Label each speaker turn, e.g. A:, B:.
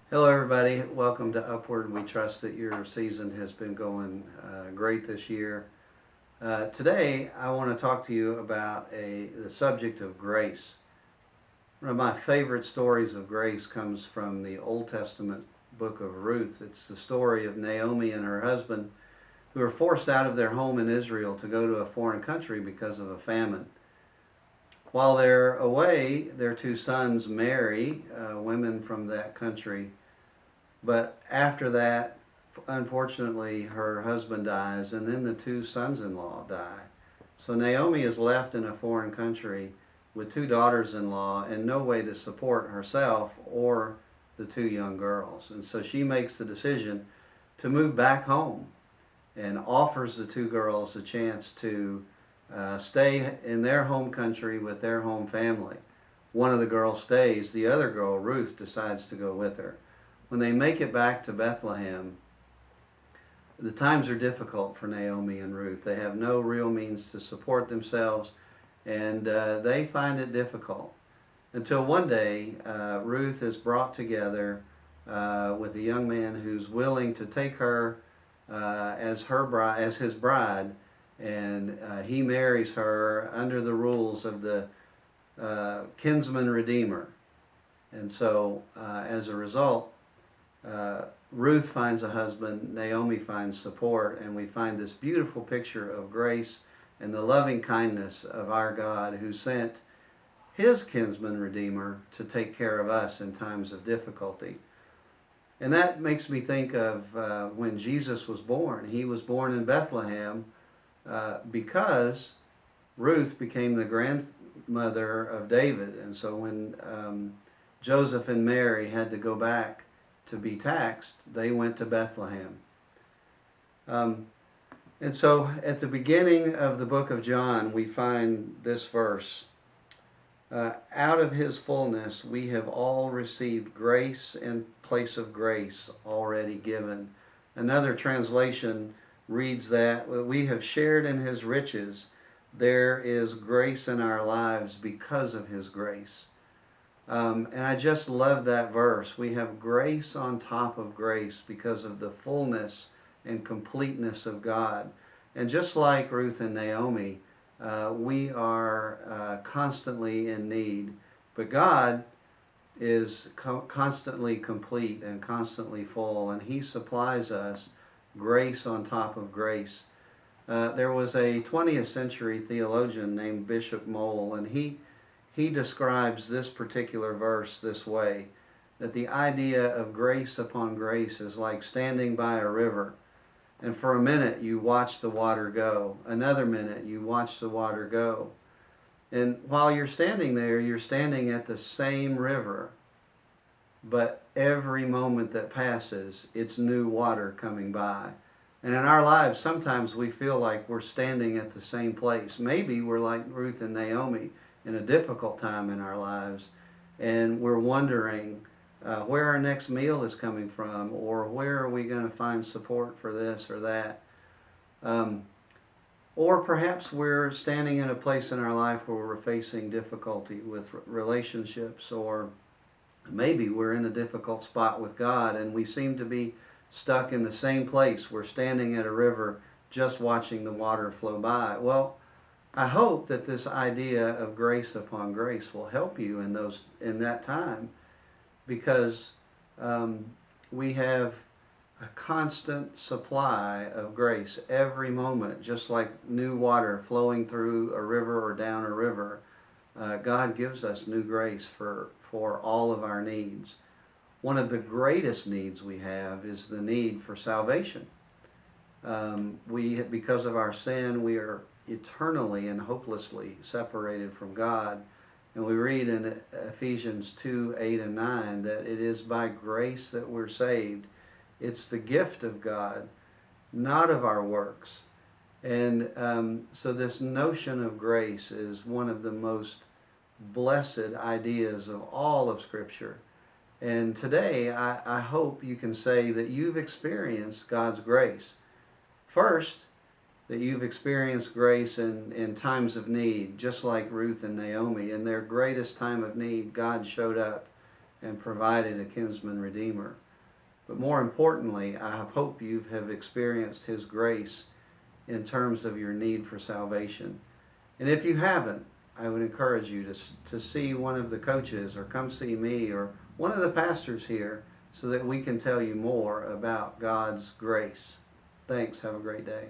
A: Hello, everybody. Welcome to Upward. We trust that your season has been going great this year. Today, I want to talk to you about the subject of grace. One of my favorite stories of grace comes from the Old Testament book of Ruth. It's the story of Naomi and her husband who are forced out of their home in Israel to go to a foreign country because of a famine. While they're away, their two sons marry women from that country. But after that, unfortunately, her husband dies, and then the two sons in law die. So Naomi is left in a foreign country with two daughters in law and no way to support herself or the two young girls. And so she makes the decision to move back home and offers the two girls a chance to stay in their home country with their home family. One of the girls stays, the other girl, Ruth, decides to go with her. When they make it back to Bethlehem, the times are difficult for Naomi and Ruth. They have no real means to support themselves, and they find it difficult. Until one day, Ruth is brought together with a young man who's willing to take her as his bride, and he marries her under the rules of the kinsman redeemer. And so, as a result, Ruth finds a husband, Naomi finds support, and we find this beautiful picture of grace and the loving kindness of our God who sent his kinsman redeemer to take care of us in times of difficulty. And that makes me think of when Jesus was born. He was born in Bethlehem because Ruth became the grandmother of David. And so when Joseph and Mary had to go back to be taxed, they went to Bethlehem. And so at the beginning of the book of John, we find this verse. Out of his fullness we have all received grace in place of grace already given. Another translation reads that we have shared in his riches. There is grace in our lives because of his grace. And I just love that verse. We have grace on top of grace because of the fullness and completeness of God. And just like Ruth and Naomi, we are constantly in need. But God is constantly complete and constantly full, and he supplies us grace on top of grace. There was a 20th century theologian named Bishop Moll, and he describes this particular verse this way, that the idea of grace upon grace is like standing by a river, and for a minute you watch the water go, another minute you watch the water go, and while you're standing there, you're standing at the same river, but every moment that passes, it's new water coming by. And in our lives, sometimes we feel like we're standing at the same place. Maybe we're like Ruth and Naomi in a difficult time in our lives, and we're wondering where our next meal is coming from, or where are we going to find support for this or that. Or perhaps we're standing in a place in our life where we're facing difficulty with relationships, or maybe we're in a difficult spot with God and we seem to be stuck in the same place. We're standing at a river just watching the water flow by. Well, I hope that this idea of grace upon grace will help you in that time, because we have a constant supply of grace every moment, just like new water flowing through a river or down a river. God gives us new grace for all of our needs. One of the greatest needs we have is the need for salvation. Because of our sin, we are eternally and hopelessly separated from God. And we read in Ephesians 2:8 and 9 that it is by grace that we're saved. It's the gift of God, not of our works. And so this notion of grace is one of the most blessed ideas of all of Scripture. And today, I hope you can say that you've experienced God's grace. First, that you've experienced grace in times of need, just like Ruth and Naomi. In their greatest time of need, God showed up and provided a kinsman redeemer. But more importantly, I hope you have experienced His grace in terms of your need for salvation. And if you haven't, I would encourage you to see one of the coaches, or come see me or one of the pastors here, so that we can tell you more about God's grace. Thanks. Have a great day.